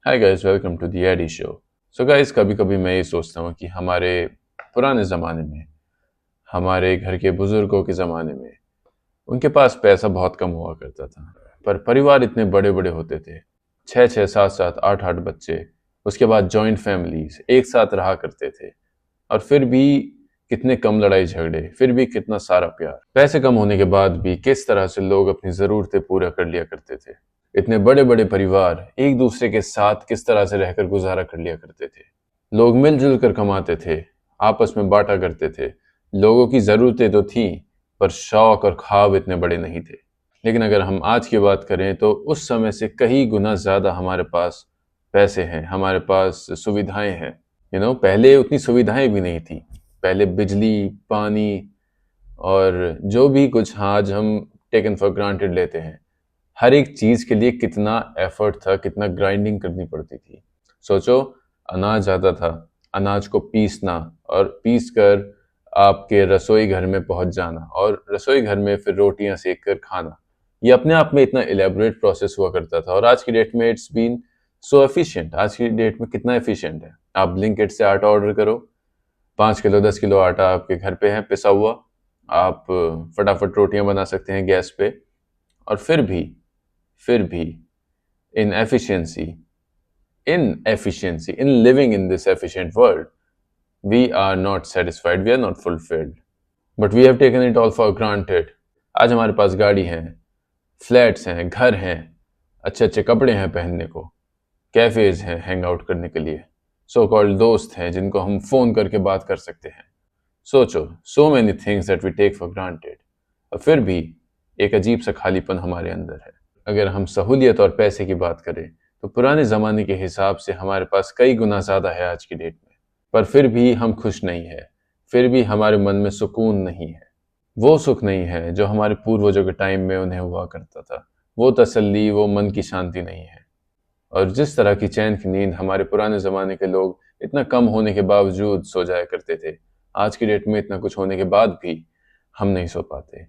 Hi guys, welcome to the AD show. So guys, कभी कभी मैं ये सोचता हूँ कि हमारे पुराने ज़माने में, हमारे घर के बुजुर्गों के ज़माने में उनके पास पैसा बहुत कम हुआ करता था, पर परिवार इतने बड़े बड़े होते थे। छः छः, सात सात, आठ आठ बच्चे, उसके बाद जॉइंट फैमिलीज एक साथ रहा करते थे। और फिर भी कितने कम लड़ाई झगड़े, फिर भी कितना सारा प्यार। पैसे कम होने के बाद भी किस तरह से लोग अपनी ज़रूरतें पूरा कर लिया करते थे। इतने बड़े बड़े परिवार एक दूसरे के साथ किस तरह से रहकर गुजारा कर लिया करते थे। लोग मिलजुल कर कमाते थे, आपस में बांटा करते थे। लोगों की ज़रूरतें तो थी, पर शौक और ख्वाब इतने बड़े नहीं थे। लेकिन अगर हम आज की बात करें तो उस समय से कई गुना ज़्यादा हमारे पास पैसे हैं, हमारे पास सुविधाएं हैं। पहले उतनी सुविधाएं भी नहीं थी। पहले बिजली, पानी और जो भी कुछ आज हम टेकन फॉर ग्रांटेड लेते हैं, हर एक चीज के लिए कितना एफर्ट था, कितना ग्राइंडिंग करनी पड़ती थी। सोचो, अनाज आता था, अनाज को पीसना और पीस कर आपके रसोई घर में पहुंच जाना और रसोई घर में फिर रोटियां सेक कर खाना। ये अपने आप में इतना इलेबोरेट प्रोसेस हुआ करता था। और आज की डेट में इट्स बीन सो एफिशिएंट। आज की डेट में कितना एफिशिएंट है। आप ब्लिंकिट से आटा ऑर्डर करो, 5 किलो 10 किलो आटा आपके घर पे है पिसा हुआ। आप फटाफट रोटियां बना सकते हैं गैस पे। और फिर भी in living in this efficient world, we are not satisfied, we are not fulfilled, but we have taken it all for granted. आज हमारे पास गाड़ी है, फ्लैट्स हैं, घर हैं, अच्छे अच्छे कपड़े हैं पहनने को, कैफेज हैं हैंग आउट करने के लिए, सो कॉल्ड दोस्त हैं जिनको हम फोन करके बात कर सकते हैं। सोचो, so many things that we take for granted, और फिर भी एक अजीब सा खालीपन हमारे अंदर है। अगर हम सहूलियत और पैसे की बात करें तो पुराने ज़माने के हिसाब से हमारे पास कई गुना ज़्यादा है आज की डेट में। पर फिर भी हम खुश नहीं है, फिर भी हमारे मन में सुकून नहीं है। वो सुख नहीं है जो हमारे पूर्वजों के टाइम में उन्हें हुआ करता था। वो तसल्ली, वो मन की शांति नहीं है। और जिस तरह की चैन की नींद हमारे पुराने ज़माने के लोग इतना कम होने के बावजूद सो जाया करते थे, आज की डेट में इतना कुछ होने के बाद भी हम नहीं सो पाते।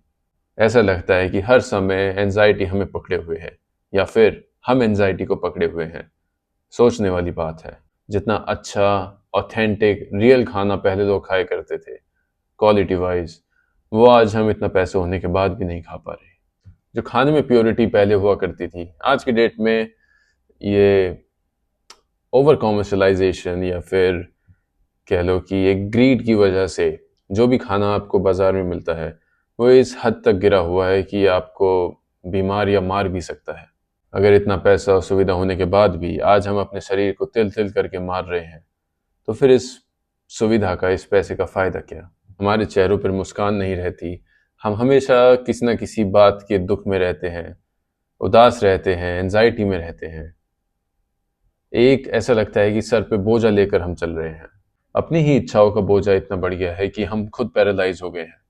ऐसा लगता है कि हर समय एंजाइटी हमें पकड़े हुए है, या फिर हम एंजाइटी को पकड़े हुए हैं। सोचने वाली बात है, जितना अच्छा, ऑथेंटिक, रियल खाना पहले लोग खाया करते थे क्वालिटी वाइज, वो आज हम इतना पैसे होने के बाद भी नहीं खा पा रहे। जो खाने में प्योरिटी पहले हुआ करती थी, आज की डेट में ये ओवर कॉमर्शलाइजेशन, या फिर कह लो कि एक ग्रीड की वजह से जो भी खाना आपको बाजार में मिलता है, वो इस हद तक गिरा हुआ है कि आपको बीमार या मार भी सकता है। अगर इतना पैसा और सुविधा होने के बाद भी आज हम अपने शरीर को तिल तिल करके मार रहे हैं, तो फिर इस सुविधा का, इस पैसे का फायदा क्या। हमारे चेहरों पर मुस्कान नहीं रहती। हम हमेशा किसी न किसी बात के दुख में रहते हैं, उदास रहते हैं, एंजाइटी में रहते हैं। एक ऐसा लगता है कि सर पे बोझा लेकर हम चल रहे हैं। अपनी ही इच्छाओं का बोझा इतना बढ़ गया है कि हम खुद पैरालाइज हो गए हैं।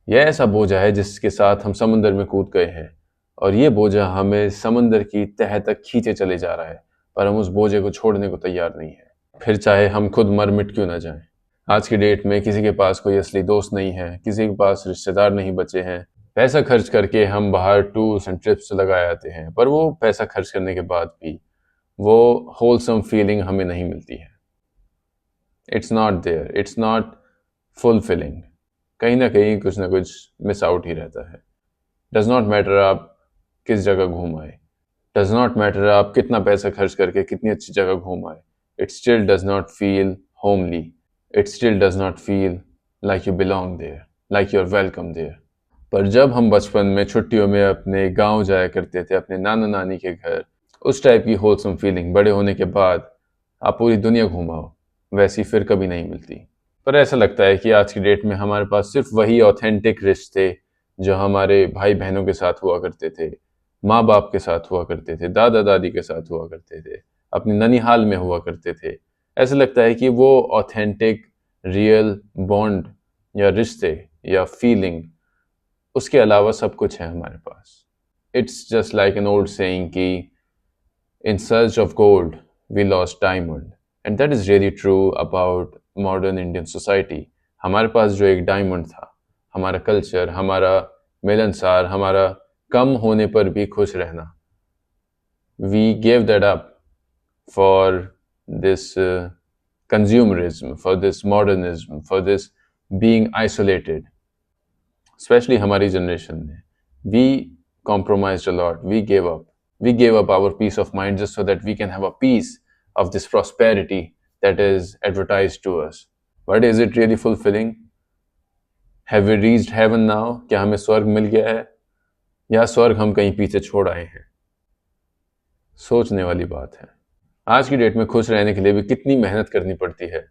यह ऐसा बोझा है जिसके साथ हम समंदर में कूद गए हैं, और ये बोझा हमें समंदर की तह तक खींचे चले जा रहा है, पर हम उस बोझे को छोड़ने को तैयार नहीं है, फिर चाहे हम खुद मर मिट क्यों ना जाएं। आज की डेट में किसी के पास कोई असली दोस्त नहीं है, किसी के पास रिश्तेदार नहीं बचे हैं। पैसा खर्च करके हम बाहर टूर्स एंड ट्रिप्स लगाए आते हैं, पर वो पैसा खर्च करने के बाद भी वो होलसम फीलिंग हमें नहीं मिलती है। It's not there, it's not fulfilling. कहीं ना कहीं कुछ ना कुछ मिस आउट ही रहता है। डज नॉट मैटर आप किस जगह घूम आए, डज नॉट मैटर आप कितना पैसा खर्च करके कितनी अच्छी जगह घूम आए, it still does not feel homely. It still does not feel like you belong there, like you are welcome there. पर जब हम बचपन में छुट्टियों में अपने गांव जाया करते थे, अपने नाना नानी के घर, उस टाइप की होलसम फीलिंग बड़े होने के बाद आप पूरी दुनिया घुमाओ, वैसी फिर कभी नहीं मिलती। पर ऐसा लगता है कि आज की डेट में हमारे पास सिर्फ वही ऑथेंटिक रिश्ते जो हमारे भाई बहनों के साथ हुआ करते थे, माँ बाप के साथ हुआ करते थे, दादा दादी के साथ हुआ करते थे, अपनी ननिहाल में हुआ करते थे। ऐसा लगता है कि वो ऑथेंटिक, रियल बॉन्ड या रिश्ते या फीलिंग, उसके अलावा सब कुछ है हमारे पास। It's just like an old saying कि in search of gold we lost diamond, and that is really true about modern Indian society. हमारे पास जो एक डायमंड था, हमारा कल्चर, हमारा मिलनसार, हमारा कम होने पर भी खुश रहना, we gave that up for this consumerism, for this modernism, for this being isolated, especially हमारी generation ने. We compromised a lot. We gave up our peace of mind just so that we can have a piece of this prosperity that is advertised to us. But is it really fulfilling? Have we reached heaven now? क्या हमें स्वर्ग मिल गया है, या स्वर्ग हम कहीं पीछे छोड़ आए हैं? सोचने वाली बात है. आज की डेट में खुश रहने के लिए भी कितनी मेहनत करनी पड़ती है.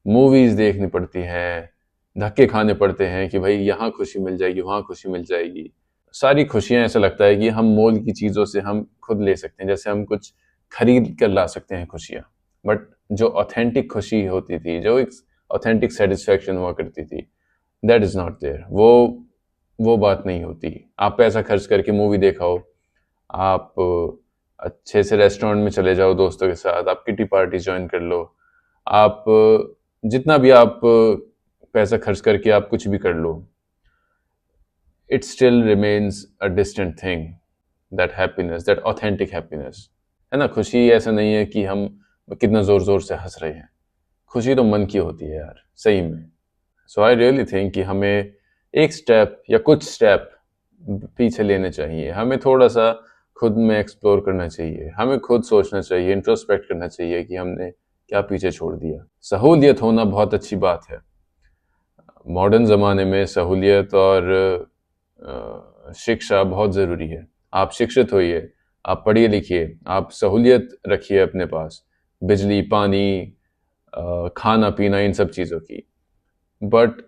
मूवीज देखनी पड़ती हैं, धक्के खाने पड़ते हैं कि भाई यहाँ खुशी मिल जाएगी, वहाँ खुशी मिल जाएगी. सारी खुशियां ऐसा लगता है कि हम मोल की चीज़ों से हम खुद ले सकते हैं, जैसे हम कुछ खरीद कर ला सकते हैं खुशियां. बट जो ऑथेंटिक खुशी होती थी, जो एक ऑथेंटिक सेटिस्फैक्शन हुआ करती थी, दैट इज़ नॉट देयर. वो बात नहीं होती. आप पैसा खर्च करके मूवी देखा हो, आप अच्छे से रेस्टोरेंट में चले जाओ दोस्तों के साथ, आप किटी पार्टी ज्वाइन कर लो, आप जितना भी आप पैसा खर्च करके आप कुछ भी कर लो, it still remains a distant thing, that happiness, that authentic happiness. है ना. खुशी ऐसा नहीं है कि हम कितना जोर जोर से हंस रहे हैं. खुशी तो मन की होती है यार, सही में. सो आई रियली थिंक कि हमें एक स्टेप या कुछ स्टेप पीछे लेने चाहिए. हमें थोड़ा सा खुद में एक्सप्लोर करना चाहिए. हमें खुद सोचना चाहिए, इंट्रोस्पेक्ट करना चाहिए कि हमने क्या पीछे छोड़ दिया. सहूलियत होना बहुत अच्छी बात है. मॉडर्न ज़माने में सहूलियत और शिक्षा बहुत ज़रूरी है. आप शिक्षित होइए, आप पढ़िए लिखिए, आप सहूलियत रखिए अपने पास, बिजली, पानी, खाना पीना, इन सब चीज़ों की. बट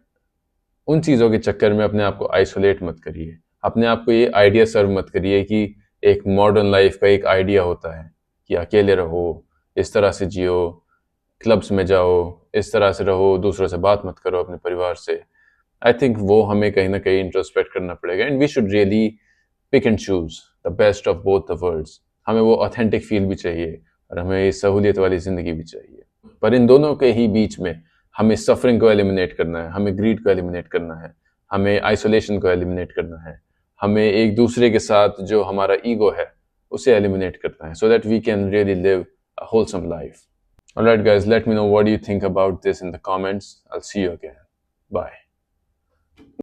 उन चीज़ों के चक्कर में अपने आप को आइसोलेट मत करिए. अपने आप को ये आइडिया सर्व मत करिए कि एक मॉडर्न लाइफ का एक आइडिया होता है कि अकेले रहो, इस तरह से जियो, क्लब्स में जाओ, इस तरह से रहो, दूसरों से बात मत करो, अपने परिवार से. आई थिंक वो हमें कहीं ना कहीं इंट्रोस्पेक्ट करना पड़ेगा. And we should really pick and choose the best of both the worlds. हमें वो ऑथेंटिक फील भी चाहिए और हमें सहूलियत वाली ज़िंदगी भी चाहिए. पर इन दोनों के ही बीच में हमें सफरिंग को एलिमिनेट करना है, हमें ग्रीड को एलिमिनेट करना है, हमें आइसोलेशन को एलिमिनेट करना है, हमें एक दूसरे के साथ जो हमारा ईगो है उसे एलिमिनेट करना है, so that we can really live a wholesome life. Alright guys, let me know what do you think about this in the comments. I'll see you again. Bye.